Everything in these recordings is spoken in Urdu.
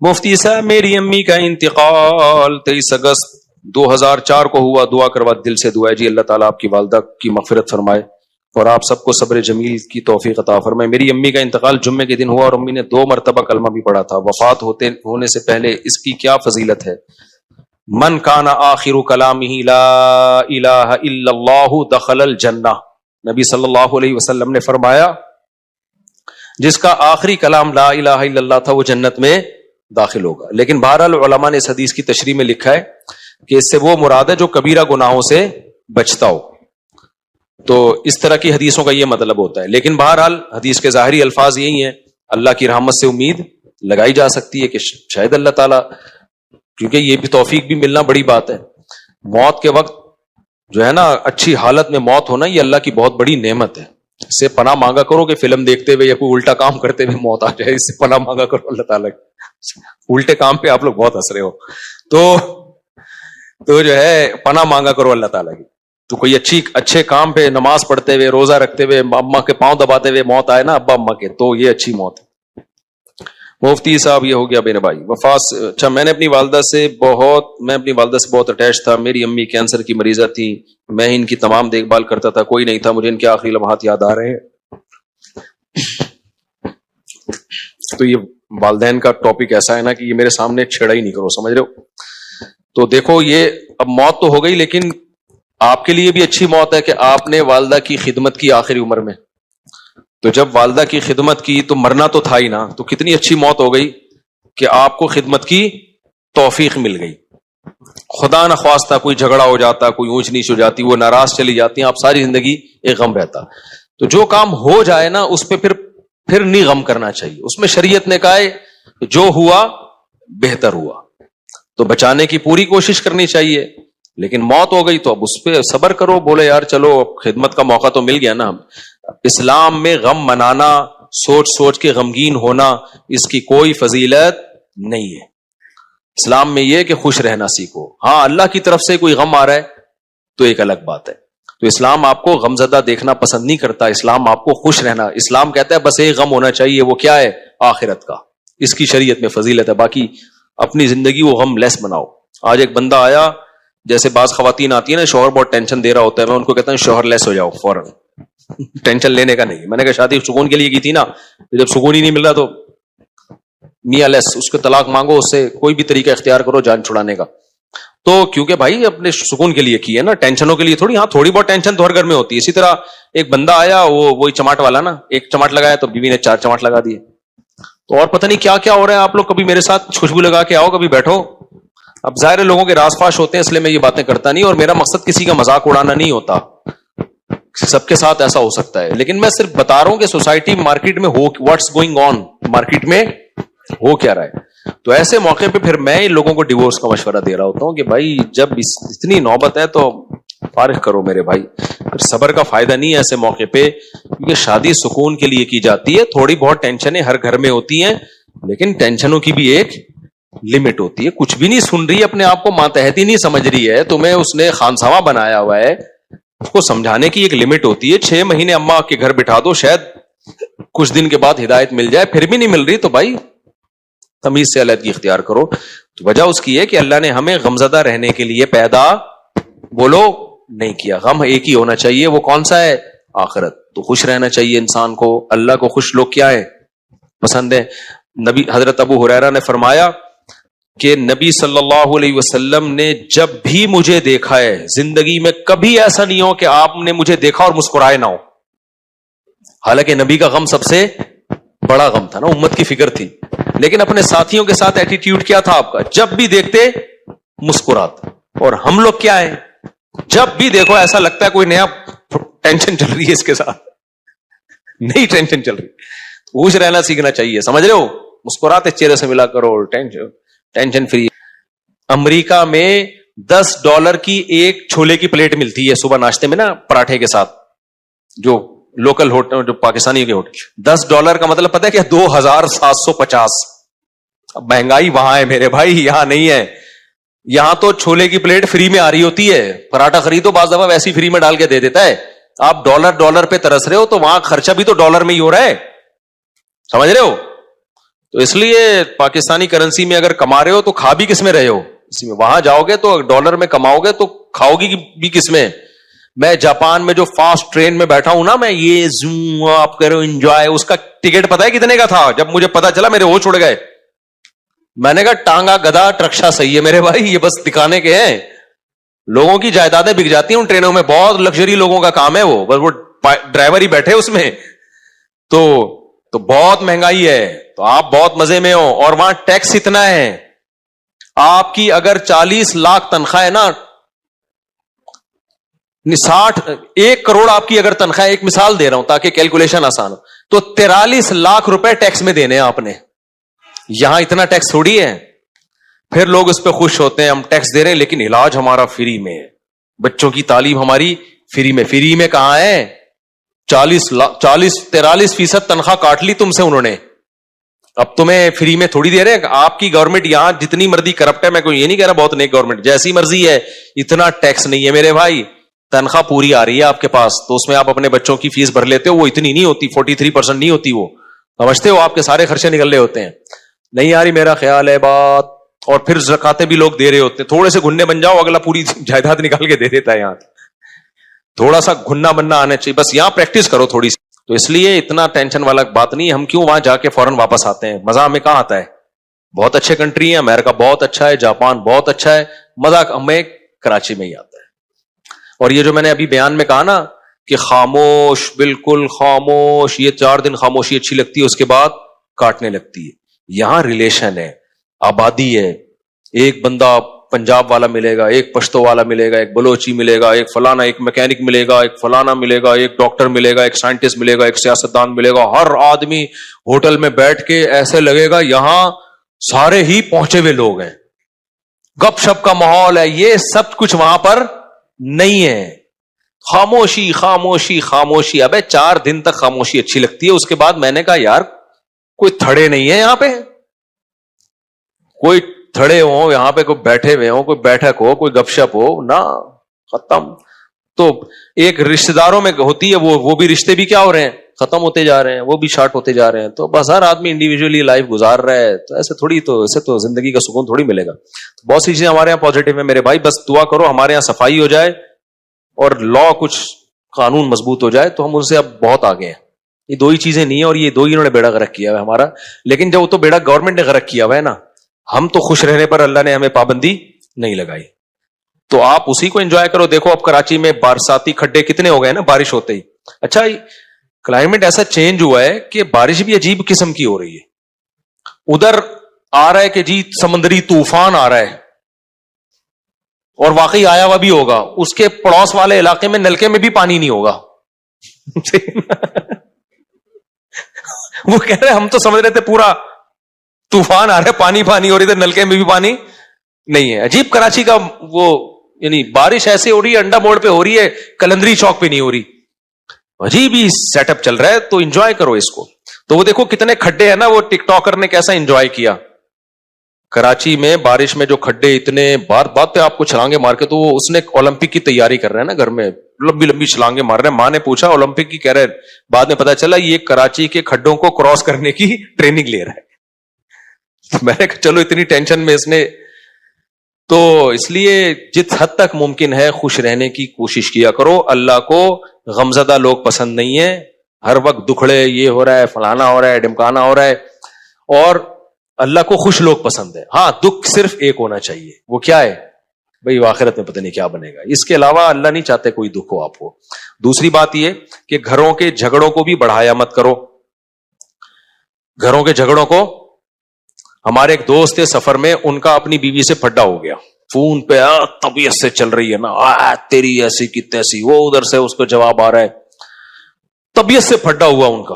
مفتی صاحب میری امی کا انتقال 23 اگست 2004 کو ہوا. دعا کروا, دل سے دعا ہے جی اللہ تعالیٰ آپ کی والدہ کی مغفرت فرمائے اور آپ سب کو صبر جمیل کی توفیق عطا فرمائے. میری امی کا انتقال جمعے کے دن ہوا اور امی نے 2 مرتبہ کلمہ بھی پڑھا تھا. وفات ہونے سے پہلے اس کی کیا فضیلت ہے؟ من کان آخر کلامہ لا الہ الا اللہ دخل الجنہ. نبی صلی اللہ علیہ وسلم نے فرمایا جس کا آخری کلام لا الہ الا اللہ تھا وہ جنت میں داخل ہوگا. لیکن بہرحال علماء نے اس حدیث کی تشریح میں لکھا ہے کہ اس سے وہ مراد ہے جو کبیرہ گناہوں سے بچتا ہو. تو اس طرح کی حدیثوں کا یہ مطلب ہوتا ہے. لیکن بہرحال حدیث کے ظاہری الفاظ یہی ہیں, اللہ کی رحمت سے امید لگائی جا سکتی ہے کہ شاید اللہ تعالیٰ, کیونکہ یہ بھی توفیق بھی ملنا بڑی بات ہے. موت کے وقت جو ہے نا اچھی حالت میں موت ہونا یہ اللہ کی بہت بڑی نعمت ہے. اس سے پناہ مانگا کرو کہ فلم دیکھتے ہوئے یا کوئی الٹا کام کرتے ہوئے موت آ جائے. اس سے پناہ مانگا کرو اللہ تعالیٰ. الٹے کام پہ آپ لوگ بہت ہنس رہے ہو, تو جو ہے پناہ مانگا کرو اللہ تعالیٰ کی. تو کوئی اچھے کام پہ نماز پڑھتے ہوئے, روزہ رکھتے ہوئے, اما کے پاؤں دباتے ہوئے موت آئے نا ابا اما کے, تو یہ اچھی موت ہے. مفتی صاحب یہ ہو گیا میرے بھائی وفاس. اچھا, میں اپنی والدہ سے بہت اٹیچ تھا. میری امی کینسر کی مریضہ تھی, میں ان کی تمام دیکھ بھال کرتا تھا, کوئی نہیں تھا. مجھے ان کے آخری لمحات یاد آ رہے ہیں. تو یہ والدین کا ٹاپک ایسا ہے نا کہ یہ میرے سامنے چھیڑا ہی نہیں کرو, سمجھ رہے ہو. تو دیکھو یہ اب موت تو ہو گئی, لیکن آپ کے لیے بھی اچھی موت ہے کہ آپ نے والدہ کی خدمت کی آخری عمر میں. تو جب والدہ کی خدمت کی تو مرنا تو تھا ہی نا, تو کتنی اچھی موت ہو گئی کہ آپ کو خدمت کی توفیق مل گئی. خدا نخواستہ کوئی جھگڑا ہو جاتا, کوئی اونچ نیچ ہو جاتی, وہ ناراض چلی جاتی ہیں, آپ ساری زندگی ایک غم رہتا. تو جو کام ہو جائے نا اس پہ پھر نہیں غم کرنا چاہیے. اس میں شریعت نے کہا ہے جو ہوا بہتر ہوا, تو بچانے کی پوری کوشش کرنی چاہیے. لیکن موت ہو گئی تو اب اس پہ صبر کرو, بولے یار چلو خدمت کا موقع تو مل گیا نا. اسلام میں غم منانا, سوچ کے غمگین ہونا, اس کی کوئی فضیلت نہیں ہے. اسلام میں یہ کہ خوش رہنا سیکھو. ہاں اللہ کی طرف سے کوئی غم آ رہا ہے تو ایک الگ بات ہے. تو اسلام آپ کو غمزدہ دیکھنا پسند نہیں کرتا, اسلام آپ کو خوش رہنا. اسلام کہتا ہے بس ایک غم ہونا چاہیے, وہ کیا ہے؟ آخرت کا. اس کی شریعت میں فضیلت ہے, باقی اپنی زندگی وہ غم لیس بناؤ. آج ایک بندہ آیا, جیسے بعض خواتین آتی ہیں نا, شوہر بہت ٹینشن دے رہا ہوتا ہے, میں ان کو کہتا ہوں شوہر لیس ہو جاؤ فوراً. ٹینشن لینے کا نہیں. میں نے کہا شادی سکون کے لیے کی تھی نا, جب سکون ہی نہیں مل رہا تو میاں لیس, اس کو طلاق مانگو, اس سے کوئی بھی طریقہ اختیار کرو جان چھڑانے کا. تو کیونکہ بھائی اپنے سکون کے لیے کی ہے نا, ٹینشنوں کے لیے تھوڑی. ہاں تھوڑی بہت ٹینشن تو ہر گھر میں ہوتی ہے. اسی طرح ایک بندہ آیا, وہی چماٹ والا نا, ایک چماٹ لگایا تو بیوی نے 4 چماٹ لگا دیے. تو اور پتہ نہیں کیا کیا ہو رہا ہے. آپ لوگ کبھی میرے ساتھ خوشبو لگا کے آؤ, کبھی بیٹھو. اب ظاہر لوگوں کے راز فاش ہوتے ہیں, اس لیے میں یہ باتیں کرتا نہیں, اور میرا مقصد کسی کا مذاق اڑانا نہیں ہوتا. سب کے ساتھ ایسا ہو سکتا ہے, لیکن میں صرف بتا رہا ہوں کہ سوسائٹی مارکیٹ میں ہو, واٹس گوئنگ آن, مارکیٹ میں ہو کیا رہا ہے. تو ایسے موقع پہ پھر میں لوگوں کو ڈیورس کا مشورہ دے رہا ہوتا ہوں کہ بھائی جب اتنی نوبت ہے تو فارغ کرو میرے بھائی. پھر صبر کا فائدہ نہیں ہے ایسے موقع پہ, کیونکہ شادی سکون کے لیے کی جاتی ہے. تھوڑی بہت ٹینشنیں ہر گھر میں ہوتی ہیں, لیکن ٹینشنوں کی بھی ایک لمٹ ہوتی ہے. کچھ بھی نہیں سن رہی, اپنے آپ کو ماتحتی نہیں سمجھ رہی ہے, تمہیں اس نے خانساوا بنایا ہوا ہے, اس کو سمجھانے کی ایک لمٹ ہوتی ہے. 6 مہینے اماں کے گھر بٹھا دو, شاید کچھ دن کے بعد ہدایت مل جائے, پھر بھی نہیں مل رہی تو بھائی تمیز سے علیحدگی اختیار کرو. تو وجہ اس کی ہے کہ اللہ نے ہمیں غمزدہ رہنے کے لیے پیدا بولو نہیں کیا. غم ایک ہی ہونا چاہیے, وہ کون سا ہے؟ آخرت. تو خوش رہنا چاہیے انسان کو. اللہ کو خوش لوگ کیا ہے؟ پسند ہے. نبی حضرت ابو ہریرہ نے فرمایا کہ نبی صلی اللہ علیہ وسلم نے جب بھی مجھے دیکھا ہے زندگی میں, کبھی ایسا نہیں ہو کہ آپ نے مجھے دیکھا اور مسکرائے نہ ہو. حالانکہ نبی کا غم سب سے بڑا غم تھا نا, امت کی فکر تھی, لیکن اپنے ساتھیوں کے ساتھ ایٹیٹیوڈ کیا تھا آپ کا؟ جب بھی دیکھتے مسکراتے. اور ہم لوگ کیا ہیں, جب بھی دیکھو ایسا لگتا ہے کوئی نیا ٹینشن چل رہی ہے اس کے ساتھ, نئی ٹینشن چل رہی. خوش رہنا سیکھنا چاہیے, سمجھ رہے ہو. مسکراتے چہرے سے ملا کرو, ٹینشن فری. امریکہ میں $10 کی ایک چھولے کی پلیٹ ملتی ہے صبح ناشتے میں نا, پراٹھے کے ساتھ, جو لوکل ہوٹل, جو پاکستانی کے ہوٹل. $10 کا مطلب پتہ ہے کیا؟ 2750. اب مہنگائی وہاں ہے میرے بھائی, یہاں نہیں ہے. یہاں تو چھولے کی پلیٹ فری میں آ رہی ہوتی ہے, پراٹھا خریدو بعض دفعہ ویسی فری میں ڈال کے دے دیتا ہے. آپ ڈالر پہ ترس رہے ہو, تو وہاں خرچہ بھی تو ڈالر میں ہی ہو رہا ہے, سمجھ رہے ہو. تو اس لیے پاکستانی کرنسی میں اگر کما رہے ہو تو کھا بھی کس میں رہے ہو اسی میں. وہاں جاؤ گے تو ڈالر میں کماؤ گے تو کھاؤ گی بھی کس میں. میں جاپان میں جو فاسٹ ٹرین میں بیٹھا ہوں نا, میں یہ زوم آپ کرو انجوائے, اس کا ٹکٹ پتا ہے کتنے کا تھا؟ جب مجھے پتا چلا میرے ہوش اڑ گئے. میں نے کہا ٹانگا گدھا ٹرکشا صحیح ہے میرے بھائی, یہ بس دکھانے کے ہیں. لوگوں کی جائیدادیں بک جاتی ہیں ان ٹرینوں میں, بہت لگژری لوگوں کا کام ہے وہ, بس وہ ڈرائیور ہی بیٹھے اس میں. تو بہت مہنگائی ہے, تو آپ بہت مزے میں ہو. اور وہاں ٹیکس اتنا ہے, آپ کی اگر 40 لاکھ تنخواہ ہے نا, 1 کروڑ آپ کی اگر تنخواہ, ایک مثال دے رہا ہوں تاکہ کیلکولیشن آسان ہو, تو 43 لاکھ روپے ٹیکس میں دینے ہیں آپ نے. یہاں اتنا ٹیکس تھوڑی ہے. پھر لوگ اس پہ خوش ہوتے ہیں, ہم ٹیکس دے رہے ہیں لیکن علاج ہمارا فری میں ہے, بچوں کی تعلیم ہماری فری میں. فری میں کہاں ہے؟ 43% تنخواہ کاٹ لی تم سے انہوں نے, اب تمہیں فری میں تھوڑی دے رہے ہیں. آپ کی گورنمنٹ یہاں جتنی مرضی کرپٹ ہے, میں کوئی یہ نہیں کہہ رہا بہت نیک گورنمنٹ, جیسی مرضی ہے, اتنا ٹیکس نہیں ہے میرے بھائی. تنخواہ پوری آ رہی ہے آپ کے پاس, تو اس میں آپ اپنے بچوں کی فیس بھر لیتے ہو, وہ اتنی نہیں ہوتی, 43% نہیں ہوتی, وہ سمجھتے ہو آپ کے سارے خرچے نکل رہے ہوتے ہیں. نہیں آ رہی میرا خیال ہے بات. اور پھر زکاتیں بھی لوگ دے رہے ہوتے ہیں, تھوڑے سے گھننے بن جاؤ اگلا پوری جائیداد نکال کے دے دیتا ہے. یہاں تھوڑا سا گھننا بننا آنا چاہیے, بس یہاں پریکٹس کرو تھوڑی سی. تو اس لیے اتنا ٹینشن والا بات نہیں. ہم کیوں وہاں جا کے فوراً واپس آتے ہیں؟ مزہ ہمیں کہاں آتا ہے؟ بہت اچھے کنٹری ہیں, امریکہ بہت اچھا ہے, جاپان بہت اچھا ہے, مزہ ہمیں کراچی میں ہی آتا ہے. اور یہ جو میں نے ابھی بیان میں کہا نا کہ خاموش, بالکل خاموش, یہ 4 دن خاموشی اچھی لگتی ہے, اس کے بعد کاٹنے لگتی ہے. یہاں ریلیشن ہے, آبادی ہے, ایک بندہ پنجاب والا ملے گا, ایک پشتو والا ملے گا, ایک بلوچی ملے گا, ایک فلانا, ایک میکینک ملے گا, ایک فلانا ملے گا, ایک ڈاکٹر ملے گا, ایک سائنٹسٹ ملے گا, ایک سیاستدان ملے گا. ہر آدمی ہوٹل میں بیٹھ کے ایسے لگے گا یہاں سارے ہی پہنچے ہوئے لوگ ہیں, گپ شپ کا ماحول ہے. یہ سب کچھ وہاں پر نہیں ہے. خاموشی خاموشی خاموشی. ابے 4 دن تک خاموشی اچھی لگتی ہے, اس کے بعد میں نے کہا یار کوئی تھڑے نہیں ہے یہاں پہ, کوئی تھڑے ہوں یہاں پہ, کوئی بیٹھے ہوئے ہوں, کوئی بیٹھک ہو, کوئی گپ شپ ہو نا, ختم. تو ایک رشتہ داروں میں ہوتی ہے وہ بھی رشتے بھی کیا ہو رہے ہیں, ختم ہوتے جا رہے ہیں, وہ بھی شارٹ ہوتے جا رہے ہیں. تو بس ہر آدمی انڈیویجولی لائف گزار رہا ہے, تو ایسے تھوڑی, تو ایسے تو زندگی کا سکون تھوڑی ملے گا. بہت سی چیزیں ہمارے یہاں پازیٹیو ہے میرے بھائی, بس دعا کرو ہمارے یہاں صفائی ہو جائے اور لا کچھ قانون مضبوط ہو جائے, تو ہم ان سے اب بہت آگے ہیں. یہ 2 ہی چیزیں نہیں ہیں, اور یہ 2 ہی انہوں نے بیڑا غرق کیا ہے ہمارا. لیکن جب وہ تو بیڑا گورنمنٹ نے غرق کیا ہوا ہے نا, ہم تو خوش رہنے پر اللہ نے ہمیں پابندی نہیں لگائی. تو آپ اسی کو انجوائے کرو. دیکھو اب کراچی میں برساتی کھڈے کتنے ہو گئے نا بارش ہوتے ہی. اچھا کلائمیٹ ایسا چینج ہوا ہے کہ بارش بھی عجیب قسم کی ہو رہی ہے. ادھر آ رہا ہے کہ جی سمندری طوفان آ رہا ہے, اور واقعی آیا ہوا بھی ہوگا. اس کے پڑوس والے علاقے میں نلکے میں بھی پانی نہیں ہوگا. وہ کہہ رہے ہم تو سمجھ رہے تھے پورا طوفان آ رہا ہے, پانی پانی ہو رہی تھی, نلکے میں بھی پانی نہیں ہے. عجیب کراچی کا وہ, یعنی بارش ایسے ہو رہی ہے, انڈا موڑ پہ ہو رہی ہے, کلندری چوک پہ نہیں ہو رہی. عجیب ہی سیٹ اپ چل رہا ہے. تو انجوائے کرو اس کو. تو وہ دیکھو کتنے کھڈے ہیں نا, وہ ٹک ٹاکر نے کیسا انجوائے کیا کراچی میں بارش میں, جو کھڈے اتنے بات پہ آپ کو چھلانگے مار کے. تو وہ اس نے اولمپک کی تیاری کر رہے ہیں نا گھر میں, لمبی لمبی چھلانگے مار رہے ہیں. ماں نے پوچھا اولمپک کی, کہہ رہے بعد میں پتا چلا یہ کراچی کے کھڈوں کو کراس کرنے کی ٹریننگ لے رہا ہے. میں نے کہا چلو اتنی ٹینشن میں اس نے. تو اس لیے جس حد تک ممکن ہے خوش رہنے کی کوشش کیا کرو. اللہ کو غمزدہ لوگ پسند نہیں ہے, ہر وقت دکھڑے, یہ ہو رہا ہے, فلانا ہو رہا ہے, ڈمکانا ہو رہا ہے. اور اللہ کو خوش لوگ پسند ہے. ہاں دکھ صرف ایک ہونا چاہیے, وہ کیا ہے بھئی, آخرت میں پتہ نہیں کیا بنے گا. اس کے علاوہ اللہ نہیں چاہتے کوئی دکھ ہو آپ کو. دوسری بات یہ کہ گھروں کے جھگڑوں کو بھی بڑھایا مت کرو. گھروں کے جھگڑوں کو, ہمارے ایک دوست تھے سفر میں, ان کا اپنی بیوی سے پھڈا ہو گیا فون پہ, طبیعت سے چل رہی ہے نا, تیری ایسی کی تیسی. وہ ادھر سے اس کو جواب آ رہا ہے, طبیعت سے پھڈا ہوا ان کا.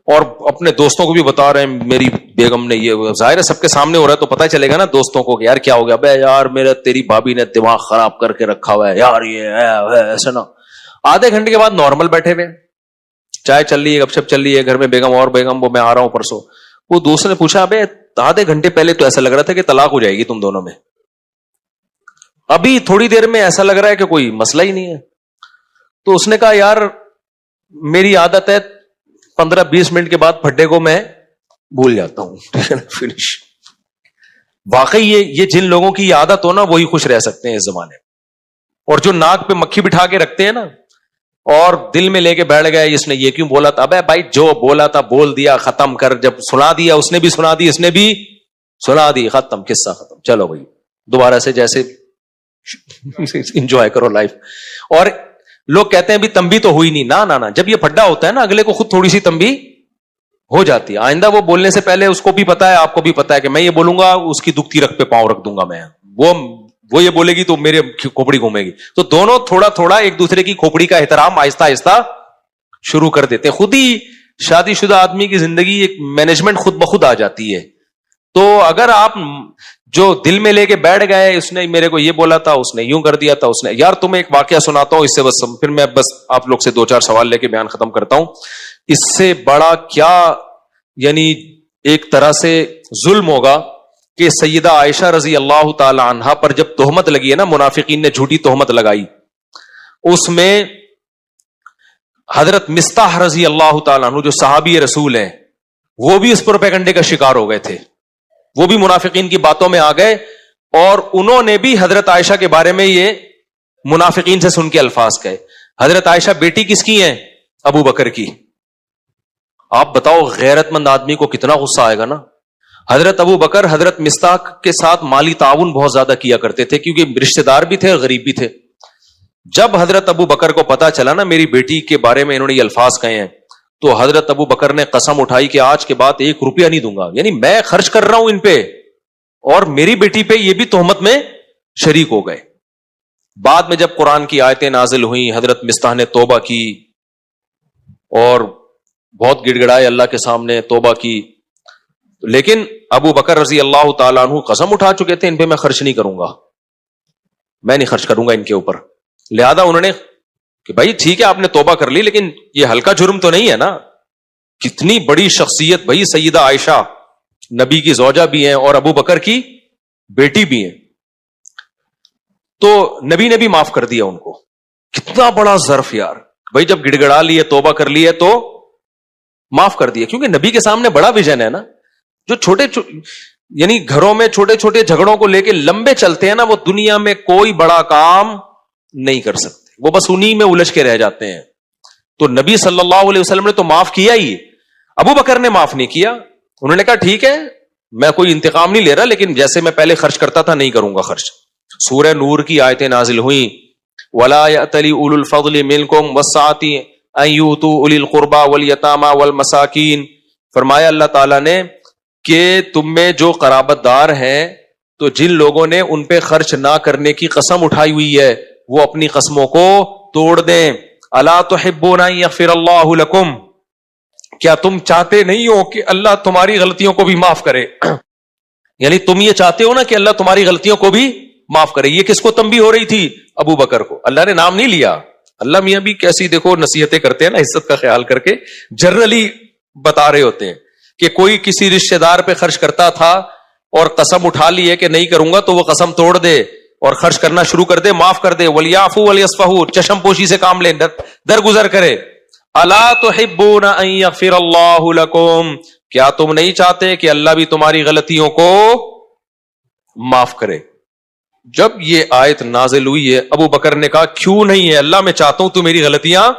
اور اپنے دوستوں کو بھی بتا رہے ہیں میری بیگم نے یہ. ظاہر ہے سب کے سامنے ہو رہا ہے تو پتہ چلے گا نا دوستوں کو کہ یار کیا ہو گیا. بے یار میرا تیری بھابی نے دماغ خراب کر کے رکھا ہوا ہے یار, یہ ایسا نا. آدھے گھنٹے کے بعد نارمل بیٹھے ہوئے, چائے چل رہی ہے, گپ شپ چل رہی ہے گھر میں, بیگم اور بیگم, وہ میں آ رہا ہوں پرسوں. وہ دوست نے پوچھا ابے آدھے گھنٹے پہلے تو ایسا لگ رہا تھا کہ طلاق ہو جائے گی تم دونوں میں, ابھی تھوڑی دیر میں ایسا لگ رہا ہے کہ کوئی مسئلہ ہی نہیں ہے. تو اس نے کہا یار میری عادت ہے 15-20 منٹ کے بعد پھڈے کو میں بھول جاتا ہوں, ٹھیک ہے نا, فنش. واقعی یہ جن لوگوں کی عادت ہو نا وہی خوش رہ سکتے ہیں اس زمانے میں. اور جو ناک پہ مکھی بٹھا کے رکھتے ہیں نا اور دل میں لے کے بیٹھ گئے اس نے یہ کیوں بولا تھا, ابے بھائی جو بولا تھا بول دیا, ختم کر. جب سنا دیا اس نے بھی سنا دی, اس نے بھی سنا دی, ختم, قصہ ختم. چلو بھائی دوبارہ سے جیسے انجوائے کرو لائف. اور لوگ کہتے ہیں بھی تنبیہ تو ہوئی نہیں. نہ جب یہ پھڈا ہوتا ہے نا اگلے کو خود تھوڑی سی تنبیہ ہو جاتی ہے. آئندہ وہ بولنے سے پہلے اس کو بھی پتا ہے, آپ کو بھی پتا ہے کہ میں یہ بولوں گا اس کی دکھتی رکھ پہ پاؤں رکھ دوں گا میں, وہ یہ بولے گی تو میرے کھوپڑی گھومے گی. تو دونوں تھوڑا تھوڑا ایک دوسرے کی کھوپڑی کا احترام آہستہ آہستہ شروع کر دیتے. خود ہی شادی شدہ آدمی کی زندگی ایک مینجمنٹ خود بخود آ جاتی ہے. تو اگر آپ جو دل میں لے کے بیٹھ گئے, اس نے میرے کو یہ بولا تھا, اس نے یوں کر دیا تھا, اس نے, یار تمہیں ایک واقعہ سناتا ہوں اس سے بس پھر میں بس آپ لوگ سے 2-4 سوال لے کے بیان ختم کرتا ہوں. اس سے بڑا کیا یعنی ایک طرح سے ظلم ہوگا کہ سیدہ عائشہ رضی اللہ تعالی عنہا پر جب تہمت لگی ہے نا, منافقین نے جھوٹی تہمت لگائی, اس میں حضرت مستح رضی اللہ تعالی عنہ جو صحابی رسول ہیں وہ بھی اس پروپیگنڈے کا شکار ہو گئے تھے. وہ بھی منافقین کی باتوں میں آ گئے اور انہوں نے بھی حضرت عائشہ کے بارے میں یہ منافقین سے سن کے الفاظ کہے. حضرت عائشہ بیٹی کس کی ہیں؟ ابو بکر کی. آپ بتاؤ غیرت مند آدمی کو کتنا غصہ آئے گا نا. حضرت ابو بکر حضرت مستاق کے ساتھ مالی تعاون بہت زیادہ کیا کرتے تھے کیونکہ رشتہ دار بھی تھے اور غریب بھی تھے. جب حضرت ابو بکر کو پتا چلا نا میری بیٹی کے بارے میں انہوں نے یہ الفاظ کہے ہیں, تو حضرت ابو بکر نے قسم اٹھائی کہ آج کے بعد 1 روپیہ نہیں دوں گا. یعنی میں خرچ کر رہا ہوں ان پہ اور میری بیٹی پہ یہ بھی تہمت میں شریک ہو گئے. بعد میں جب قرآن کی آیتیں نازل ہوئیں, حضرت مستح نے توبہ کی اور بہت گڑ گڑائے اللہ کے سامنے, توبہ کی. لیکن ابو بکر رضی اللہ تعالیٰ عنہ قسم اٹھا چکے تھے ان پہ میں خرچ نہیں کروں گا, میں نہیں خرچ کروں گا ان کے اوپر. لہذا انہوں نے کہ بھائی ٹھیک ہے آپ نے توبہ کر لی لیکن یہ ہلکا جرم تو نہیں ہے نا. کتنی بڑی شخصیت بھائی, سیدہ عائشہ نبی کی زوجہ بھی ہیں اور ابو بکر کی بیٹی بھی ہیں. تو نبی نے بھی معاف کر دیا ان کو. کتنا بڑا ظرف یار بھائی, جب گڑ گڑا لیے توبہ کر لی ہے تو معاف کر دیا. کیونکہ نبی کے سامنے بڑا ویژن ہے نا. جو چھوٹے یعنی گھروں میں چھوٹے چھوٹے جھگڑوں کو لے کے لمبے چلتے ہیں نا, وہ دنیا میں کوئی بڑا کام نہیں کر سکتے, وہ بس انہی میں الجھ کے رہ جاتے ہیں. تو نبی صلی اللہ علیہ وسلم نے تو معاف کیا ہی, ابو بکر نے معاف نہیں کیا. انہوں نے کہا ٹھیک ہے میں کوئی انتقام نہیں لے رہا لیکن جیسے میں پہلے خرچ کرتا تھا نہیں کروں گا خرچ. سورہ نور کی آیتیں نازل ہوئیں, وَلَا يَأْتَلِ أُولُو الْفَضْلِ مِنْكُمْ وَالسَّعَةِ أَنْ يُؤْتُوا أُولِي الْقُرْبَى وَالْيَتَامَى وَالْمَسَاكِينَ. فرمایا اللہ تعالیٰ نے کہ تم میں جو قرابت دار ہیں تو جن لوگوں نے ان پہ خرچ نہ کرنے کی قسم اٹھائی ہوئی ہے وہ اپنی قسموں کو توڑ دیں. الا تحبون ان یغفر اللہ لکم, کیا تم چاہتے نہیں ہو کہ اللہ تمہاری غلطیوں کو بھی معاف کرے. یعنی تم یہ چاہتے ہو نا کہ اللہ تمہاری غلطیوں کو بھی معاف کرے. یہ کس کو تنبیہ ہو رہی تھی؟ ابو بکر کو. اللہ نے نام نہیں لیا. اللہ میاں بھی کیسی دیکھو نصیحتیں کرتے ہیں نا, عزت کا خیال کر کے جنرلی بتا رہے ہوتے ہیں کہ کوئی کسی رشتہ دار پہ خرچ کرتا تھا اور قسم اٹھا لی ہے کہ نہیں کروں گا, تو وہ قسم توڑ دے اور خرچ کرنا شروع کر دے, معاف کر دے. وَلْيَعْفُوا وَلْيَصْفَحُوا, چشم پوشی سے کام لیں, درگزر کرے. الا تحبون ان یغفر اللہ لکم, کیا تم نہیں چاہتے کہ اللہ بھی تمہاری غلطیوں کو معاف کرے. جب یہ آیت نازل ہوئی ہے ابو بکر نے کہا کیوں نہیں ہے اللہ, میں چاہتا ہوں تو میری غلطیاں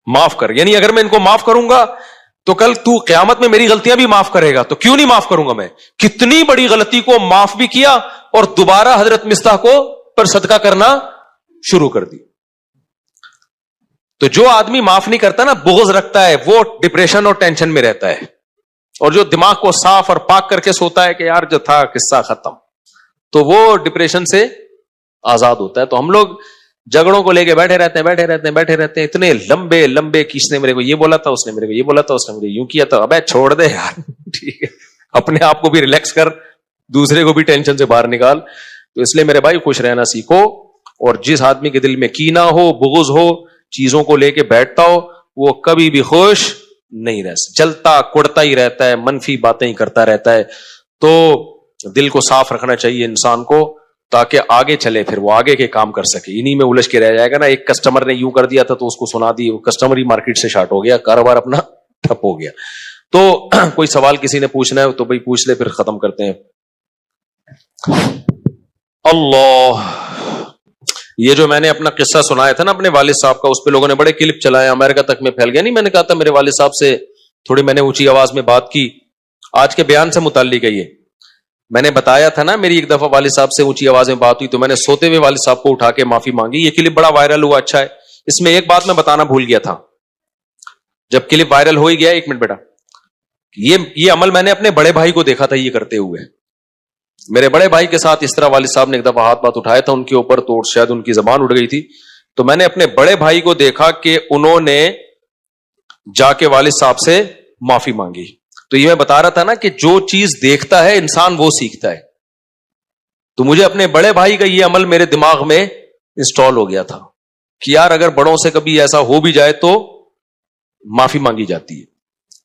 معاف کر. یعنی اگر میں ان کو معاف کروں گا تو کل تو قیامت میں میری غلطیاں بھی معاف کرے گا, تو کیوں نہیں معاف کروں گا میں. کتنی بڑی غلطی کو معاف بھی کیا اور دوبارہ حضرت مستح کو پر صدقہ کرنا شروع کر دی. تو جو آدمی معاف نہیں کرتا نا, بغض رکھتا ہے, وہ ڈپریشن اور ٹینشن میں رہتا ہے. اور جو دماغ کو صاف اور پاک کر کے سوتا ہے کہ یار جو تھا قصہ ختم, تو وہ ڈپریشن سے آزاد ہوتا ہے. تو ہم لوگ جھگڑوں کو لے کے بیٹھے رہتے ہیں اتنے لمبے لمبے, کس نے میرے کو یہ بولا تھا, اس نے میرے کو یہ بولا تھا, اس نے مجھے یوں کیا تھا. ابے چھوڑ دے یار, ٹھیک ہے اپنے آپ کو بھی ریلیکس کر, دوسرے کو بھی ٹینشن سے باہر نکال. تو اس لیے میرے بھائی خوش رہنا سیکھو, اور جس آدمی کے دل میں کینہ ہو, بغض ہو, چیزوں کو لے کے بیٹھتا ہو, وہ کبھی بھی خوش نہیں رہ سکتا, جلتا کڑتا ہی رہتا ہے, منفی باتیں ہی کرتا رہتا ہے. تو دل کو صاف رکھنا چاہیے انسان کو تاکہ آگے چلے, پھر وہ آگے کے کام کر سکے. انہی میں الجھ کے رہ جائے گا نا. ایک کسٹمر نے یوں کر دیا تھا تو اس کو سنا دی, وہ کسٹمر ہی مارکیٹ سے شارٹ ہو گیا, کاروبار اپنا ٹھپ ہو گیا. تو کوئی سوال کسی نے پوچھنا ہے تو بھائی پوچھ لے, پھر ختم کرتے ہیں. اللہ, یہ جو میں نے اپنا قصہ سنایا تھا نا اپنے والد صاحب کا, اس پہ لوگوں نے بڑے کلپ چلائے, امریکہ تک میں پھیل گیا. نہیں, میں نے کہا تھا میرے والد صاحب سے تھوڑی میں نے اونچی آواز میں بات کی, آج کے بیان سے متعلق ہے یہ. میں نے بتایا تھا نا میری ایک دفعہ والد صاحب سے اونچی آواز میں بات ہوئی تو میں نے سوتے ہوئے والد صاحب کو اٹھا کے معافی مانگی. یہ کلپ بڑا وائرل ہوا, اچھا ہے. اس میں ایک بات میں بتانا بھول گیا تھا جب کلپ وائرل ہو ہی گیا. ایک منٹ بیٹا, یہ عمل میں نے اپنے بڑے بھائی کو دیکھا تھا یہ کرتے ہوئے. میرے بڑے بھائی کے ساتھ اس طرح والد صاحب نے ایک دفعہ ہاتھ اٹھایا تھا ان کے اوپر, تو شاید ان کی زبان اڑ گئی تھی. تو میں نے اپنے بڑے بھائی کو دیکھا کہ انہوں نے جا کے والد صاحب سے معافی مانگی. تو یہ میں بتا رہا تھا نا کہ جو چیز دیکھتا ہے انسان وہ سیکھتا ہے. تو مجھے اپنے بڑے بھائی کا یہ عمل میرے دماغ میں انسٹال ہو گیا تھا کہ یار اگر بڑوں سے کبھی ایسا ہو بھی جائے تو معافی مانگی جاتی ہے.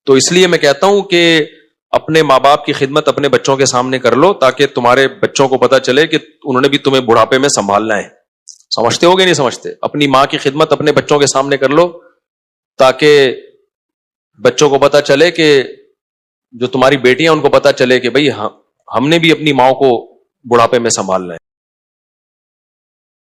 تو اس لیے میں کہتا ہوں کہ اپنے ماں باپ کی خدمت اپنے بچوں کے سامنے کر لو تاکہ تمہارے بچوں کو پتا چلے کہ انہوں نے بھی تمہیں بڑھاپے میں سنبھالنا ہے. سمجھتے ہو گے نہیں سمجھتے؟ اپنی ماں کی خدمت اپنے بچوں کے سامنے کر لو تاکہ بچوں کو پتا چلے کہ جو تمہاری بیٹیاں ان کو پتا چلے کہ بھئی ہم نے بھی اپنی ماں کو بڑھاپے میں سنبھالنا ہے.